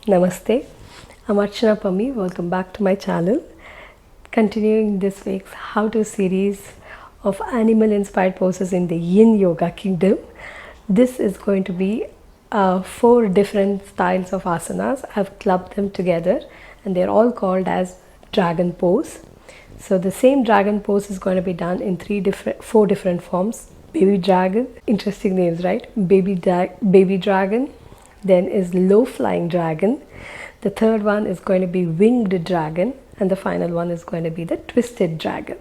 Namaste, I'm Archana Pammi. Welcome back to my channel. Continuing this week's how-to series of animal-inspired poses in the Yin Yoga Kingdom. This is going to be 4 different styles of asanas. I've clubbed them together and they're all called as dragon pose. So the same dragon pose is going to be done in 4 different forms. Baby dragon, interesting names, right? Baby dragon. Then is low flying dragon. The third one is going to be winged dragon, and the final one is going to be the twisted dragon.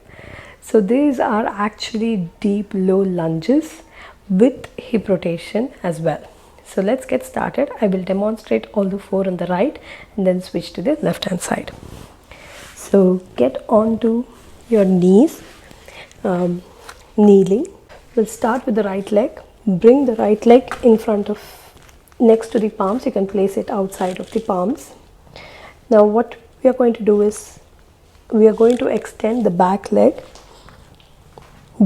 So these are actually deep low lunges with hip rotation as well. So let's get started. I will demonstrate all the 4 on the right and then switch to the left hand side. So get onto your knees, kneeling. We'll start with the right leg. Bring the right leg in front of, next to the palms. You can place it outside of the palms. Now what we are going to do is we are going to extend the back leg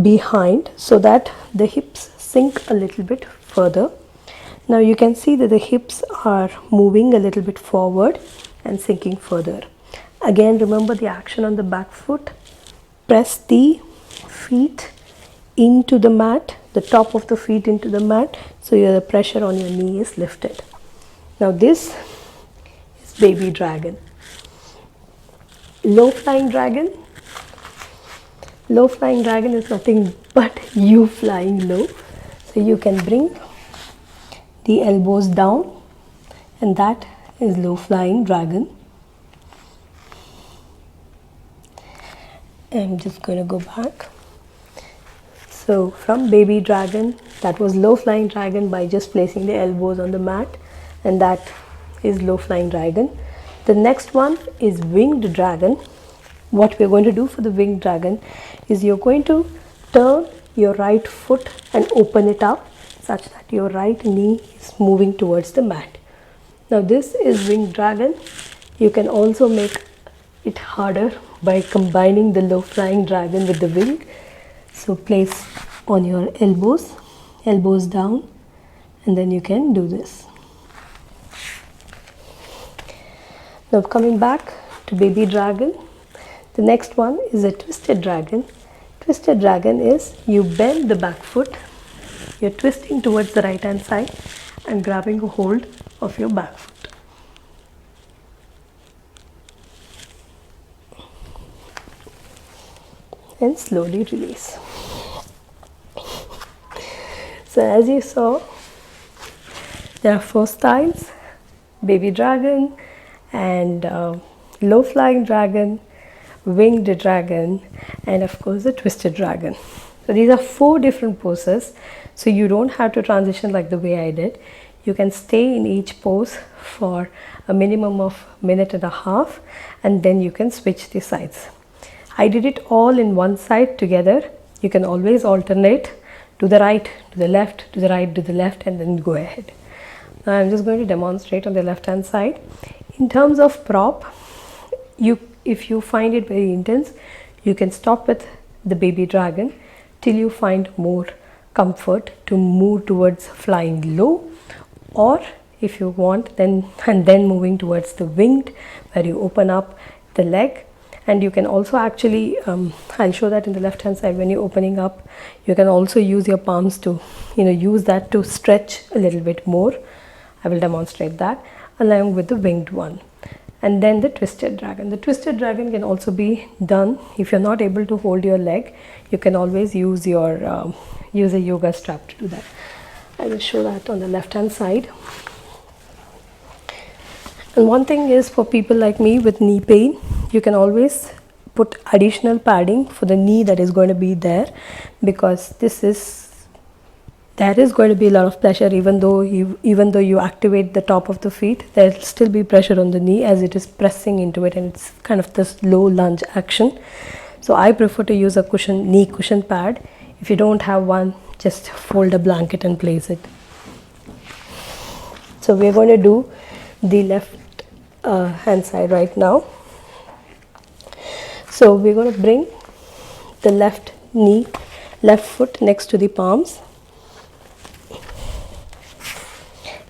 behind so that the hips sink a little bit further. Now you can see that the hips are moving a little bit forward and sinking further. Again, remember the action on the back foot. Press the feet into the mat, the top of the feet into the mat, so the pressure on your knee is lifted. Now this is baby dragon. Low flying dragon. Low flying dragon is nothing but you flying low. So you can bring the elbows down, and that is low flying dragon. I'm just going to go back. So from baby dragon, that was low flying dragon by just placing the elbows on the mat, and that is low flying dragon. The next one is winged dragon. What we're going to do for the winged dragon is you're going to turn your right foot and open it up such that your right knee is moving towards the mat. Now this is winged dragon. You can also make it harder by combining the low flying dragon with the wing. So place on your elbows down, and then you can do this. Now coming back to baby dragon, the next one is a twisted dragon. Twisted dragon is you bend the back foot, you're twisting towards the right hand side and grabbing a hold of your back foot. And slowly release. So as you saw, there are 4 styles: baby dragon and low flying dragon, winged dragon, and of course the twisted dragon. So these are 4 different poses, so you don't have to transition like the way I did. You can stay in each pose for a minimum of 1.5 minutes, and then you can switch the sides. I did it all in one side together. You can always alternate to the right, to the left, to the right, to the left, and then go ahead. Now I'm just going to demonstrate on the left hand side. In terms of prop, if you find it very intense, you can stop with the baby dragon till you find more comfort to move towards flying low, or if you want, then moving towards the winged, where you open up the leg. And you can also actually, I'll show that in the left hand side. When you're opening up, you can also use your palms to, use that to stretch a little bit more. I will demonstrate that along with the winged one. And then the twisted dragon. The twisted dragon can also be done if you're not able to hold your leg. You can always use your use a yoga strap to do that. I will show that on the left hand side. And one thing is, for people like me with knee pain, you can always put additional padding for the knee that is going to be there, because there is going to be a lot of pressure. Even though you activate the top of the feet, there will still be pressure on the knee as it is pressing into it, and it's kind of this low lunge action. So I prefer to use a knee cushion pad. If you don't have one, just fold a blanket and place it. So we're going to do the left hand side right now. So we're going to bring the left foot next to the palms.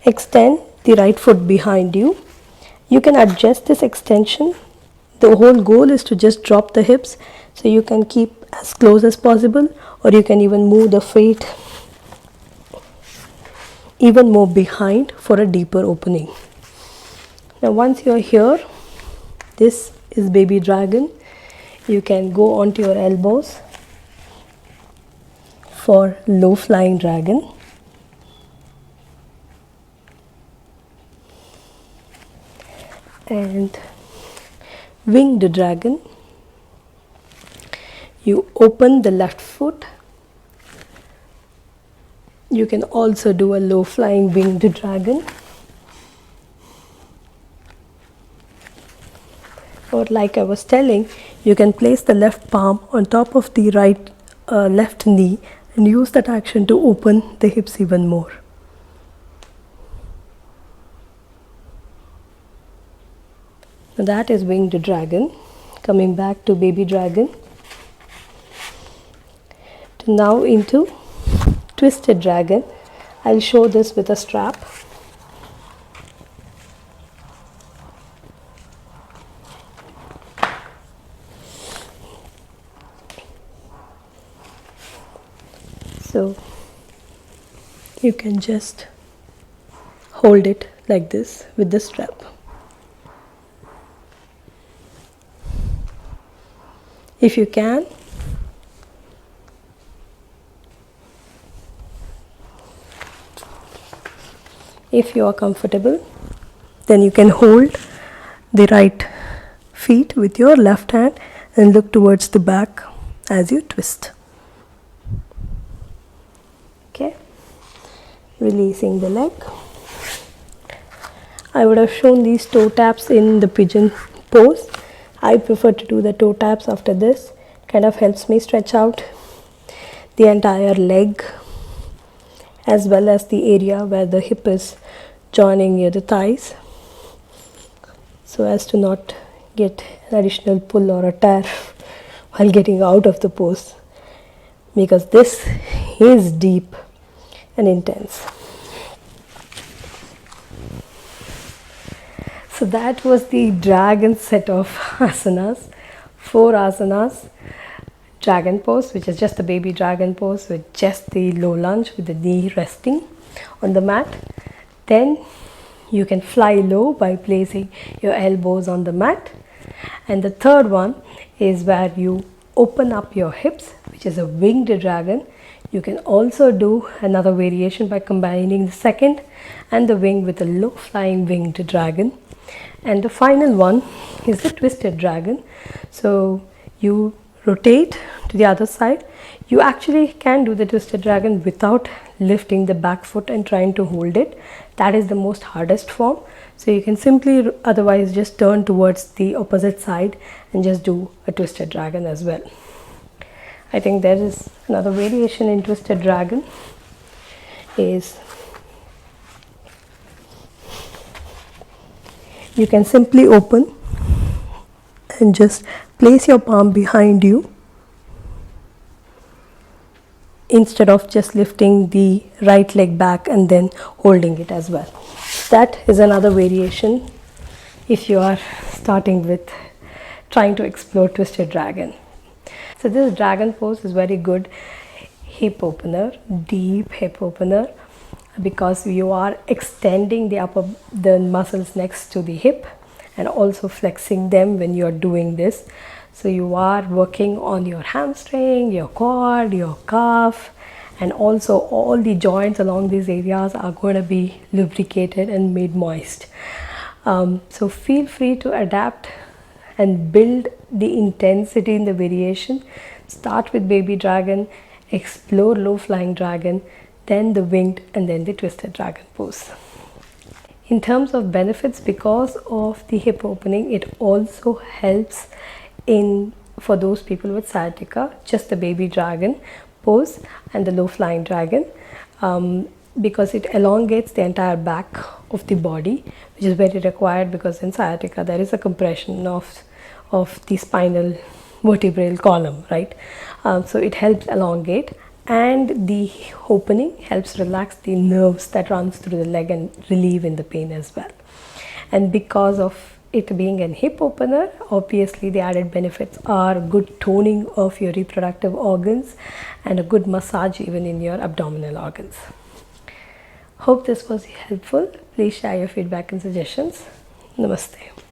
Extend the right foot behind you You can adjust this extension. The whole goal is to just drop the hips, so you can keep as close as possible, or you can even move the feet even more behind for a deeper opening. Now once you are here, this is baby dragon. You can go onto your elbows for low flying dragon. And winged dragon, you open the left foot. You can also do a low flying winged dragon, or like I was telling, you can place the left palm on top of the left knee and use that action to open the hips even more. Now that is winged dragon. Coming back to baby dragon, now into twisted dragon. I'll show this with a strap. So you can just hold it like this with the strap. If you can, if you are comfortable, then you can hold the right feet with your left hand and look towards the back as you twist. Okay, releasing the leg. I would have shown these toe taps in the pigeon pose. I prefer to do the toe taps after this. Kind of helps me stretch out the entire leg, as well as the area where the hip is joining near the thighs, so as to not get an additional pull or a tear while getting out of the pose, because this is deep and intense. So that was the dragon set of asanas, 4 asanas. Dragon pose, which is just the baby dragon pose with just the low lunge with the knee resting on the mat. Then you can fly low by placing your elbows on the mat. And the third one is where you open up your hips, which is a winged dragon. You can also do another variation by combining the second and the wing with a low flying winged dragon. And the final one is the twisted dragon. So you rotate to the other side. You actually can do the twisted dragon without lifting the back foot and trying to hold it. That is the most hardest form. So you can simply otherwise just turn towards the opposite side and just do a twisted dragon as well. I think there is another variation in twisted dragon is you can simply open and just place your palm behind you instead of just lifting the right leg back and then holding it as well. That is another variation if you are starting with trying to explore twisted dragon. So this dragon pose is very good hip opener, deep hip opener, because you are extending the muscles next to the hip and also flexing them when you are doing this. So you are working on your hamstring, your quad, your calf, and also all the joints along these areas are going to be lubricated and made moist. So feel free to adapt and build the intensity in the variation. Start with baby dragon, explore low flying dragon, then the winged, and then the twisted dragon pose. In terms of benefits, because of the hip opening, it also helps for those people with sciatica, just the baby dragon pose and the low flying dragon, because it elongates the entire back of the body, which is very required because in sciatica there is a compression of the spinal vertebral column, right? So it helps elongate, and the opening helps relax the nerves that runs through the leg and relieve in the pain as well. and because of it being an hip opener, obviously the added benefits are good toning of your reproductive organs and a good massage even in your abdominal organs. Hope this was helpful. Please share your feedback and suggestions. Namaste.